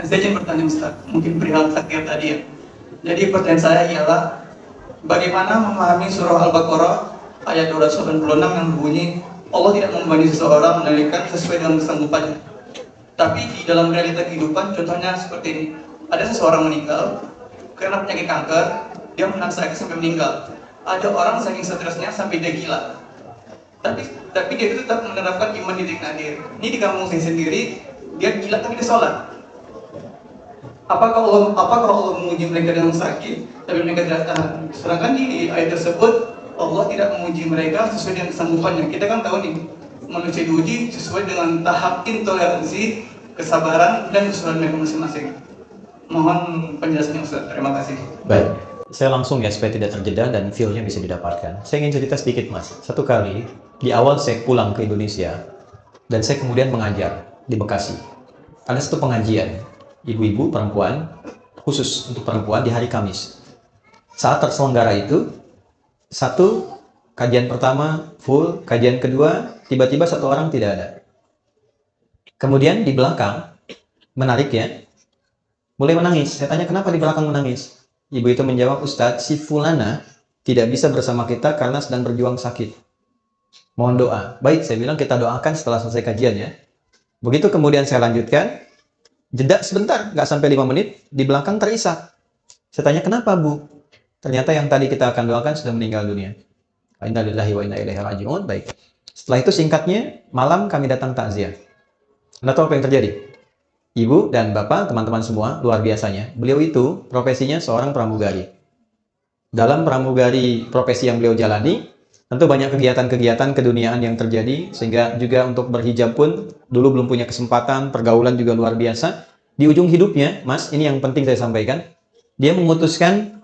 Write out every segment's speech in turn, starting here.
Saya ingin bertanya Ustaz, mungkin perihal takdir tadi ya. Jadi pertanyaan saya ialah, bagaimana memahami surah Al-Baqarah ayat 286 yang berbunyi, Allah tidak membebani seseorang melainkan sesuai dengan kesanggupannya. Tapi di dalam realita kehidupan, contohnya seperti ini. Ada seseorang meninggal karena penyakit kanker, dia menahan sakit sampai meninggal. Ada orang saking stresnya sampai dia gila. Tapi dia itu tetap menerapkan iman di takdir. Ini di kampung saya sendiri, dia gila tapi dia sholat. Apakah Allah menguji mereka dengan sakit, tapi mereka tidak tahan? Sedangkan di ayat tersebut, Allah tidak menguji mereka sesuai dengan kesanggupannya. Kita kan tahu nih, manusia diuji sesuai dengan tahap intoleransi, kesabaran, dan kesulitan mereka masing-masing. Mohon penjelasannya Ustaz. Terima kasih. Baik, saya langsung ya supaya tidak terjeda dan feel-nya bisa didapatkan. Saya ingin cerita sedikit Mas. Satu kali, di awal saya pulang ke Indonesia, dan saya kemudian mengajar di Bekasi. Ada satu pengajian, ibu-ibu perempuan, khusus untuk perempuan di hari Kamis. Saat terselenggara itu, satu kajian pertama full, kajian kedua tiba-tiba satu orang tidak ada. Kemudian di belakang, menarik ya, mulai menangis. Saya tanya kenapa di belakang menangis. Ibu itu menjawab, Ustadz, si Fulana tidak bisa bersama kita karena sedang berjuang sakit. Mohon doa. Baik, saya bilang kita doakan setelah selesai kajian ya. Begitu kemudian saya lanjutkan, jeda sebentar, nggak sampai 5 menit, di belakang terisak. Saya tanya, kenapa Bu? Ternyata yang tadi kita akan doakan sudah meninggal dunia. Inna lillahi wa inna ilaihi raji'un. Baik. Setelah itu singkatnya, malam kami datang takziah. Anda tahu apa yang terjadi? Ibu dan Bapak, teman-teman semua, luar biasanya. Beliau itu profesinya seorang pramugari. Dalam pramugari profesi yang beliau jalani, tentu banyak kegiatan-kegiatan keduniaan yang terjadi, sehingga juga untuk berhijab pun dulu belum punya kesempatan, pergaulan juga luar biasa. Di ujung hidupnya, Mas, ini yang penting saya sampaikan, dia memutuskan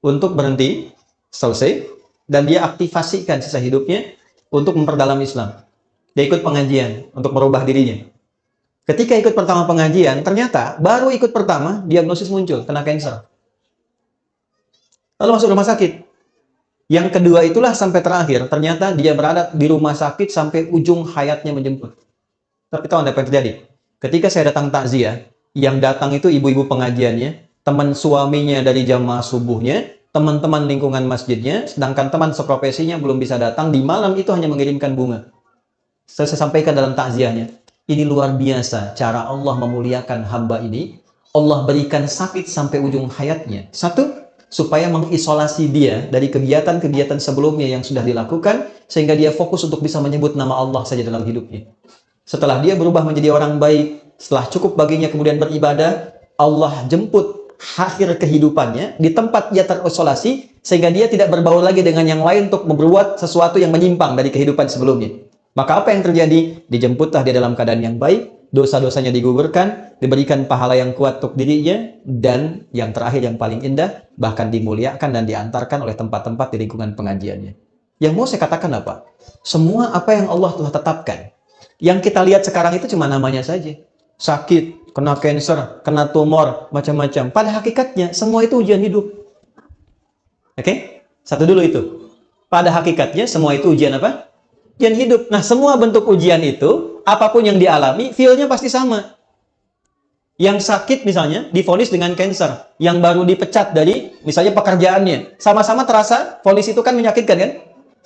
untuk berhenti, selesai, dan dia aktifasikan sisa hidupnya untuk memperdalam Islam. Dia ikut pengajian untuk merubah dirinya. Ketika ikut pertama pengajian, ternyata baru ikut pertama, diagnosis muncul, kena kanker. Lalu masuk rumah sakit. Yang kedua itulah sampai terakhir, ternyata dia berada di rumah sakit sampai ujung hayatnya menjemput. Tapi tahu Anda apa yang terjadi? Ketika saya datang takziah, yang datang itu ibu-ibu pengajiannya, teman suaminya dari jamaah subuhnya, teman-teman lingkungan masjidnya, sedangkan teman seprofesinya belum bisa datang, di malam itu hanya mengirimkan bunga. Saya sampaikan dalam takziahnya, ini luar biasa cara Allah memuliakan hamba ini. Allah berikan sakit sampai ujung hayatnya. Satu, supaya mengisolasi dia dari kegiatan-kegiatan sebelumnya yang sudah dilakukan, sehingga dia fokus untuk bisa menyebut nama Allah saja dalam hidupnya. Setelah dia berubah menjadi orang baik, setelah cukup baginya kemudian beribadah, Allah jemput akhir kehidupannya di tempat dia terisolasi, sehingga dia tidak berbaur lagi dengan yang lain untuk membuat sesuatu yang menyimpang dari kehidupan sebelumnya. Maka apa yang terjadi? Dijemputlah dia dalam keadaan yang baik, dosa-dosanya digugurkan, diberikan pahala yang kuat untuk dirinya, dan yang terakhir yang paling indah, bahkan dimuliakan dan diantarkan oleh tempat-tempat di lingkungan pengajiannya. Yang mau saya katakan apa? Semua apa yang Allah telah tetapkan, yang kita lihat sekarang itu cuma namanya saja. Sakit, kena kanker, kena tumor, macam-macam. Pada hakikatnya, semua itu ujian hidup. Oke? Satu dulu itu. Pada hakikatnya, semua itu ujian apa? Ujian hidup. Nah, semua bentuk ujian itu, apapun yang dialami, feel-nya pasti sama. Yang sakit misalnya, divonis dengan kanker. Yang baru dipecat dari, misalnya pekerjaannya. Sama-sama terasa, vonis itu kan menyakitkan kan?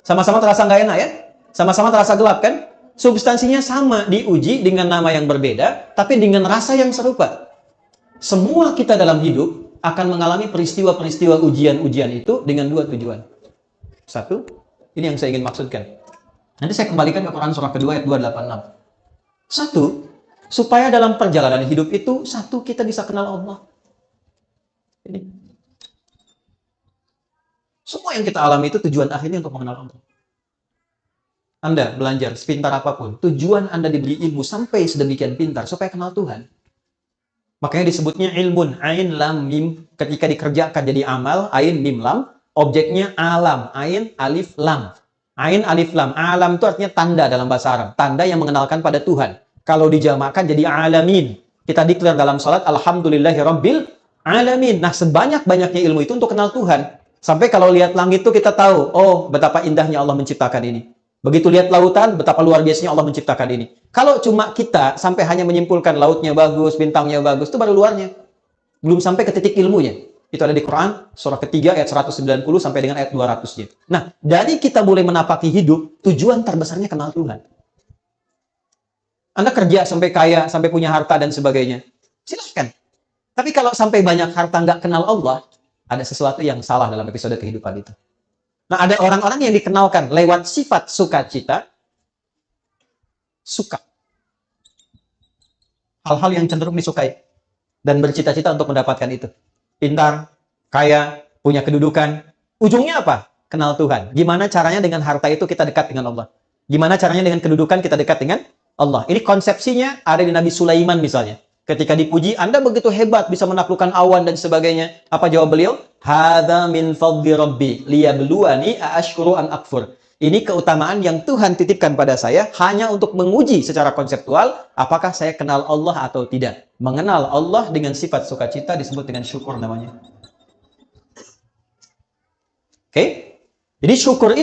Sama-sama terasa nggak enak ya? Sama-sama terasa gelap kan? Substansinya sama, diuji dengan nama yang berbeda, tapi dengan rasa yang serupa. Semua kita dalam hidup akan mengalami peristiwa-peristiwa ujian-ujian itu dengan dua tujuan. Satu, ini yang saya ingin maksudkan. Nanti saya kembalikan ke Quran surah kedua ayat 286. Satu, supaya dalam perjalanan hidup itu, satu, kita bisa kenal Allah. Ini. Semua yang kita alami itu tujuan akhirnya untuk mengenal Allah. Anda belajar sepintar apapun, tujuan Anda diberi ilmu sampai sedemikian pintar supaya kenal Tuhan. Makanya disebutnya ilmun, ain lam mim, ketika dikerjakan jadi amal, ain mim lam, objeknya alam, ain alif lam. Ain alif lam, alam itu artinya tanda dalam bahasa Arab, tanda yang mengenalkan pada Tuhan. Kalau dijamakkan jadi alamin. Kita declare dalam salat alhamdulillahi rabbil alamin. Nah, sebanyak-banyaknya ilmu itu untuk kenal Tuhan. Sampai kalau lihat langit itu kita tahu, oh betapa indahnya Allah menciptakan ini. Begitu lihat lautan, betapa luar biasanya Allah menciptakan ini. Kalau cuma kita sampai hanya menyimpulkan lautnya bagus, bintangnya bagus, itu baru luarnya. Belum sampai ke titik ilmunya. Itu ada di Quran, surah ketiga, ayat 190 sampai dengan ayat 200-nya. Nah, dari kita mulai menapaki hidup, tujuan terbesarnya kenal Tuhan. Anda kerja sampai kaya, sampai punya harta dan sebagainya. Silahkan. Tapi kalau sampai banyak harta nggak kenal Allah, ada sesuatu yang salah dalam episode kehidupan itu. Nah, ada orang-orang yang dikenalkan lewat sifat sukacita, suka. Hal-hal yang cenderung disukai. Dan bercita-cita untuk mendapatkan itu. Pintar, kaya, punya kedudukan. Ujungnya apa? Kenal Tuhan. Gimana caranya dengan harta itu kita dekat dengan Allah? Gimana caranya dengan kedudukan kita dekat dengan Allah? Ini konsepsinya ada di Nabi Sulaiman misalnya. Ketika dipuji, Anda begitu hebat, bisa menaklukkan awan dan sebagainya. Apa jawab beliau? Hadza min fadli rabbi liyabluwani aashkuru an akfur. Ini keutamaan yang Tuhan titipkan pada saya hanya untuk menguji secara konseptual apakah saya kenal Allah atau tidak. Mengenal Allah dengan sifat sukacita disebut dengan syukur namanya. Oke? Jadi syukur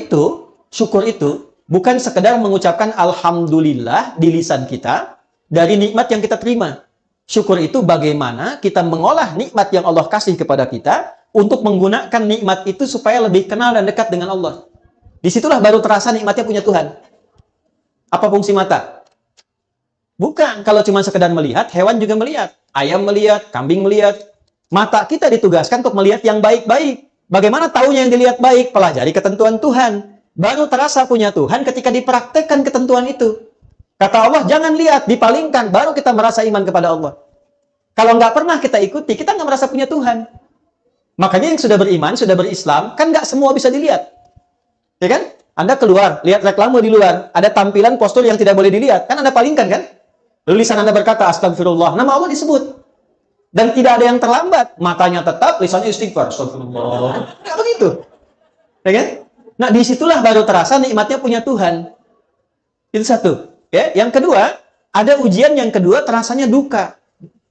itu bukan sekedar mengucapkan alhamdulillah di lisan kita dari nikmat yang kita terima. Syukur itu bagaimana kita mengolah nikmat yang Allah kasih kepada kita untuk menggunakan nikmat itu supaya lebih kenal dan dekat dengan Allah. Disitulah baru terasa nikmatnya punya Tuhan. Apa fungsi mata? Bukan kalau cuma sekedar melihat, hewan juga melihat. Ayam melihat, kambing melihat. Mata kita ditugaskan untuk melihat yang baik-baik. Bagaimana tahunya yang dilihat baik? Pelajari ketentuan Tuhan. Baru terasa punya Tuhan ketika dipraktekkan ketentuan itu. Kata Allah, jangan lihat, dipalingkan. Baru kita merasa iman kepada Allah. Kalau nggak pernah kita ikuti, kita nggak merasa punya Tuhan. Makanya yang sudah beriman, sudah berislam, kan nggak semua bisa dilihat. Ya kan? Anda keluar, lihat reklame di luar. Ada tampilan postur yang tidak boleh dilihat. Kan Anda palingkan kan? Lalu lisan Anda berkata, astagfirullah. Nama Allah disebut. Dan tidak ada yang terlambat. Matanya tetap, lisannya istighfar. Astagfirullah. Nggak begitu. Ya kan? Nah, disitulah baru terasa nikmatnya punya Tuhan. Itu satu. Ya, yang kedua, ada ujian yang kedua terasanya duka.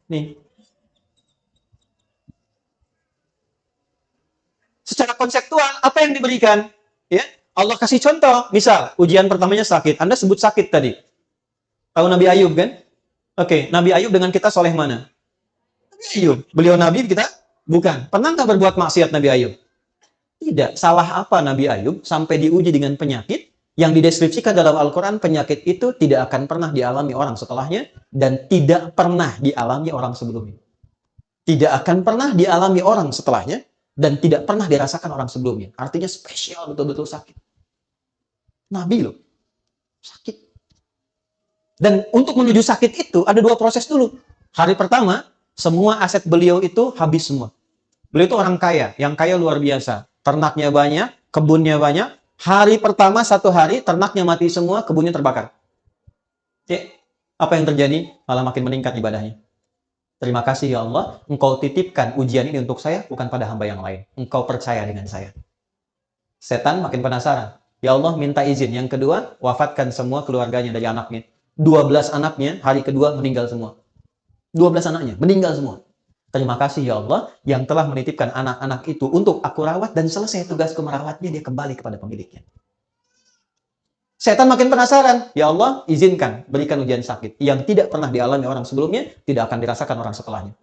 Nih. Secara konseptual, apa yang diberikan? Ya, Allah kasih contoh. Misal, ujian pertamanya sakit. Anda sebut sakit tadi. Tahu Nabi Ayub kan? Oke, Nabi Ayub dengan kita soleh mana? Nabi Ayub. Beliau Nabi, kita bukan. Pernah nggak berbuat maksiat Nabi Ayub? Tidak. Salah apa Nabi Ayub sampai diuji dengan penyakit? Yang dideskripsikan dalam Al-Quran, penyakit itu tidak akan pernah dialami orang setelahnya dan tidak pernah dialami orang sebelumnya. Tidak akan pernah dialami orang setelahnya dan tidak pernah dirasakan orang sebelumnya. Artinya spesial, betul-betul sakit. Nabi loh, sakit. Dan untuk menuju sakit itu ada dua proses dulu. Hari pertama, semua aset beliau itu habis semua. Beliau itu orang kaya, yang kaya luar biasa. Ternaknya banyak, kebunnya banyak. Hari pertama, satu hari, ternaknya mati semua, kebunnya terbakar. Ya, apa yang terjadi? Malah makin meningkat ibadahnya. Terima kasih ya Allah, Engkau titipkan ujian ini untuk saya, bukan pada hamba yang lain. Engkau percaya dengan saya. Setan makin penasaran. Ya Allah, minta izin. Yang kedua, wafatkan semua keluarganya dari anaknya. 12 anaknya, hari kedua meninggal semua. 12 anaknya, meninggal semua. Terima kasih ya Allah yang telah menitipkan anak-anak itu untuk aku rawat dan selesai tugasku merawatnya, dia kembali kepada pemiliknya. Setan makin penasaran. Ya Allah, izinkan berikan ujian sakit yang tidak pernah dialami orang sebelumnya, tidak akan dirasakan orang setelahnya.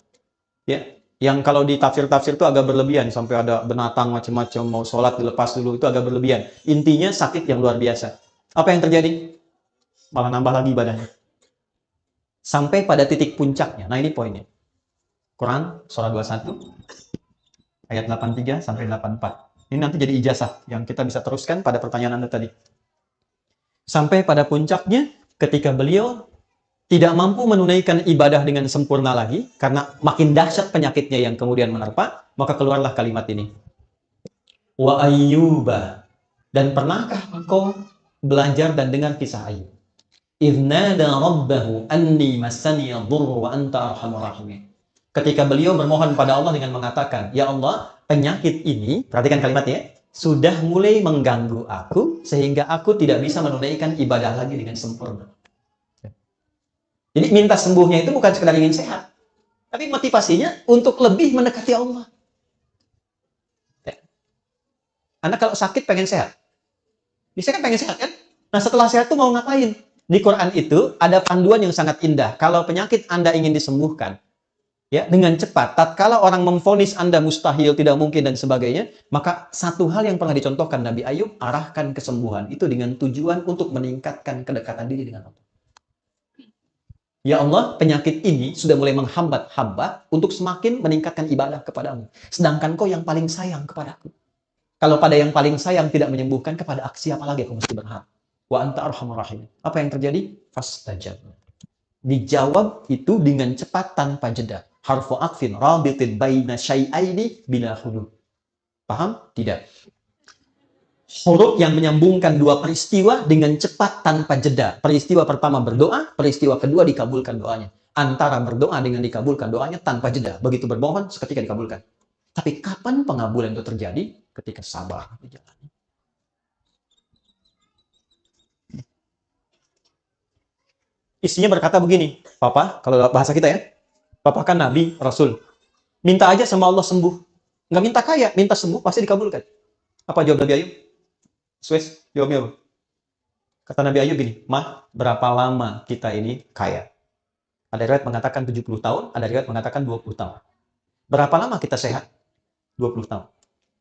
Ya, yang kalau di tafsir-tafsir itu agak berlebihan sampai ada binatang macam-macam mau sholat dilepas dulu, itu agak berlebihan. Intinya sakit yang luar biasa. Apa yang terjadi? Malah nambah lagi ibadahnya. Sampai pada titik puncaknya. Nah, ini poinnya. Quran surah 21 ayat 83 sampai 84. Ini nanti jadi ijazah yang kita bisa teruskan pada pertanyaan Anda tadi. Sampai pada puncaknya ketika beliau tidak mampu menunaikan ibadah dengan sempurna lagi karena makin dahsyat penyakitnya yang kemudian menerpa, maka keluarlah kalimat ini. Wa ayyuba. Dan pernahkah engkau belajar dan dengar kisah Ayub? Idznada rabbahu anni massani yadhurru wa anta arhamur rahimin. Ketika beliau bermohon pada Allah dengan mengatakan, ya Allah, penyakit ini, perhatikan kalimatnya, sudah mulai mengganggu aku, sehingga aku tidak bisa menunaikan ibadah lagi dengan sempurna. Jadi minta sembuhnya itu bukan sekedar ingin sehat, tapi motivasinya untuk lebih mendekati Allah. Ya. Anda kalau sakit pengen sehat. Bisa kan pengen sehat kan? Nah, setelah sehat tuh mau ngapain? Di Quran itu ada panduan yang sangat indah. Kalau penyakit Anda ingin disembuhkan, ya, dengan cepat, tatkala orang memvonis Anda mustahil, tidak mungkin dan sebagainya, maka satu hal yang pernah dicontohkan Nabi Ayub, arahkan kesembuhan itu dengan tujuan untuk meningkatkan kedekatan diri dengan Allah. Ya Allah, penyakit ini sudah mulai menghambat hamba untuk semakin meningkatkan ibadah kepadamu. Sedangkan kau yang paling sayang kepadaku. Kalau pada yang paling sayang tidak menyembuhkan, kepada siapa lagi aku mesti berharap? Wa anta arhamur rahim. Apa yang terjadi? Fastajab. Dijawab itu dengan cepat tanpa jeda. Harfu aqfin rabitin baina syai'aini bila hudud. Paham? Tidak. Huruf yang menyambungkan dua peristiwa dengan cepat tanpa jeda. Peristiwa pertama berdoa, peristiwa kedua dikabulkan doanya. Antara berdoa dengan dikabulkan doanya tanpa jeda. Begitu bermohon, seketika dikabulkan. Tapi kapan pengabulan itu terjadi? Ketika sabar dijalani. Istrinya berkata begini, Papa, kalau bahasa kita ya, Papa kan Nabi, Rasul. Minta aja sama Allah sembuh. Nggak minta kaya, minta sembuh, pasti dikabulkan. Apa jawab Nabi Ayub? Suez, jawabnya apa? Kata Nabi Ayub gini, Mah, berapa lama kita ini kaya? Ada riwayat mengatakan 70 tahun, ada riwayat mengatakan 20 tahun. Berapa lama kita sehat? 20 tahun.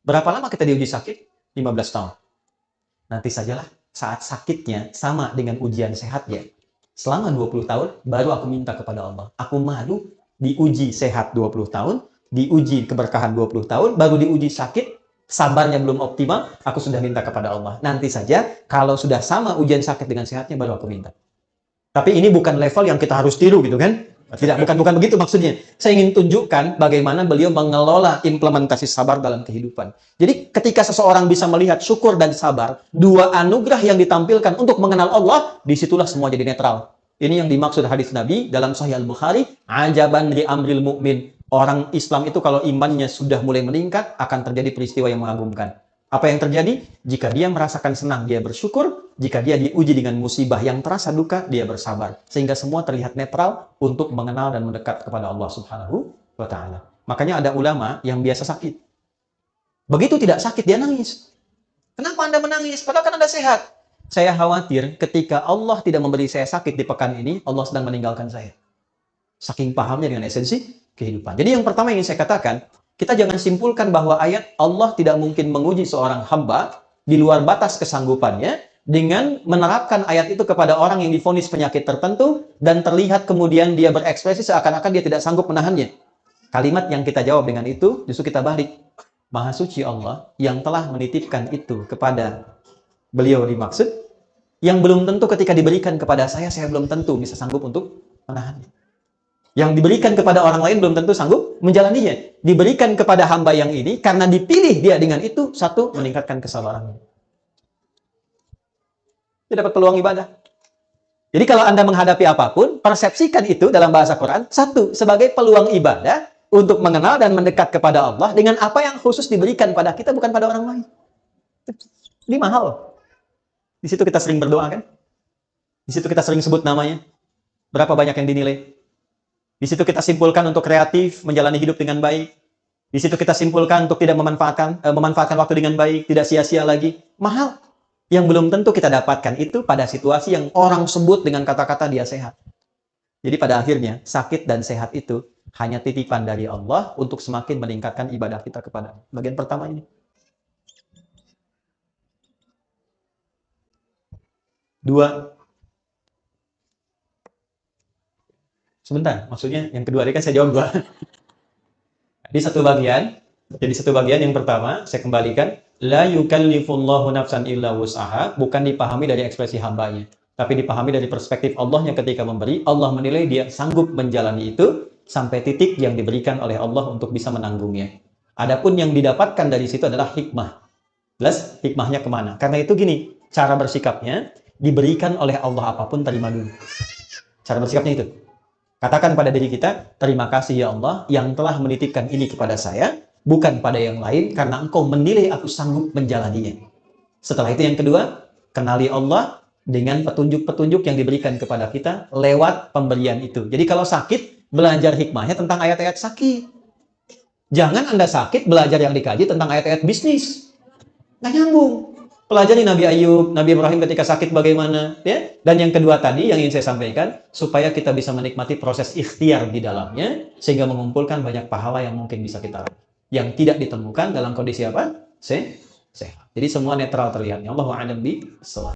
Berapa lama kita diuji sakit? 15 tahun. Nanti sajalah, saat sakitnya sama dengan ujian sehatnya. Selama 20 tahun, baru aku minta kepada Allah. Aku malu diuji sehat 20 tahun, diuji keberkahan 20 tahun, baru diuji sakit, sabarnya belum optimal, aku sudah minta kepada Allah. Nanti saja, kalau sudah sama ujian sakit dengan sehatnya, baru aku minta. Tapi ini bukan level yang kita harus tiru gitu kan? Tidak, bukan begitu maksudnya. Saya ingin tunjukkan bagaimana beliau mengelola implementasi sabar dalam kehidupan. Jadi ketika seseorang bisa melihat syukur dan sabar, dua anugerah yang ditampilkan untuk mengenal Allah, disitulah semua jadi netral. Ini yang dimaksud hadis Nabi dalam Sahih Al-Bukhari, ajaban li amril mu'min. Orang Islam itu kalau imannya sudah mulai meningkat, akan terjadi peristiwa yang mengagumkan. Apa yang terjadi? Jika dia merasakan senang, dia bersyukur. Jika dia diuji dengan musibah yang terasa duka, dia bersabar. Sehingga semua terlihat netral untuk mengenal dan mendekat kepada Allah Subhanahu wa Ta'ala. Makanya ada ulama yang biasa sakit. Begitu tidak sakit, dia nangis. Kenapa Anda menangis? Padahal kan Anda sehat. Saya khawatir ketika Allah tidak memberi saya sakit di pekan ini, Allah sedang meninggalkan saya. Saking pahamnya dengan esensi kehidupan. Jadi yang pertama yang ingin saya katakan, kita jangan simpulkan bahwa ayat Allah tidak mungkin menguji seorang hamba di luar batas kesanggupannya dengan menerapkan ayat itu kepada orang yang divonis penyakit tertentu dan terlihat kemudian dia berekspresi seakan-akan dia tidak sanggup menahannya. Kalimat yang kita jawab dengan itu justru kita balik. Maha suci Allah yang telah menitipkan itu kepada beliau dimaksud, yang belum tentu ketika diberikan kepada saya belum tentu bisa sanggup untuk menahannya. Yang diberikan kepada orang lain belum tentu sanggup menjalaninya. Diberikan kepada hamba yang ini, karena dipilih dia dengan itu, satu, meningkatkan kesabarannya. Dia dapat peluang ibadah. Jadi kalau Anda menghadapi apapun, persepsikan itu dalam bahasa Quran, satu, sebagai peluang ibadah, untuk mengenal dan mendekat kepada Allah, dengan apa yang khusus diberikan pada kita, bukan pada orang lain. Ini mahal. Di situ kita sering berdoa kan? Di situ kita sering sebut namanya. Berapa banyak yang dinilai? Di situ kita simpulkan untuk kreatif, menjalani hidup dengan baik. Di situ kita simpulkan untuk tidak memanfaatkan waktu dengan baik, tidak sia-sia lagi. Mahal. Yang belum tentu kita dapatkan itu pada situasi yang orang sebut dengan kata-kata dia sehat. Jadi pada akhirnya, sakit dan sehat itu hanya titipan dari Allah untuk semakin meningkatkan ibadah kita kepada bagian pertama ini. Dua. Sebentar, maksudnya yang kedua tadi kan saya jawab dua. Di satu bagian, jadi satu bagian yang pertama saya kembalikan, la yukallifullahu nafsan illa wus'aha, bukan dipahami dari ekspresi hambanya, tapi dipahami dari perspektif Allahnya ketika memberi. Allah menilai dia sanggup menjalani itu sampai titik yang diberikan oleh Allah untuk bisa menanggungnya. Adapun yang didapatkan dari situ adalah hikmah. Plus hikmahnya kemana? Karena itu gini, cara bersikapnya diberikan oleh Allah apapun terima dulu. Cara bersikapnya itu. Katakan pada diri kita, terima kasih ya Allah yang telah menitipkan ini kepada saya, bukan pada yang lain, karena engkau menilai aku sanggup menjalaninya. Setelah itu yang kedua, kenali Allah dengan petunjuk-petunjuk yang diberikan kepada kita lewat pemberian itu. Jadi kalau sakit, belajar hikmahnya tentang ayat-ayat sakit. Jangan Anda sakit, belajar yang dikaji tentang ayat-ayat bisnis. Nggak nyambung. pelajari Nabi Ayub, Nabi Ibrahim ketika sakit bagaimana, ya. Dan yang kedua tadi yang ingin saya sampaikan, supaya kita bisa menikmati proses ikhtiar di dalamnya, sehingga mengumpulkan banyak pahala yang mungkin bisa kita raih. Yang tidak ditemukan dalam kondisi apa? Sehat. Jadi semua netral terlihatnya. Allahu a'lam bishawab.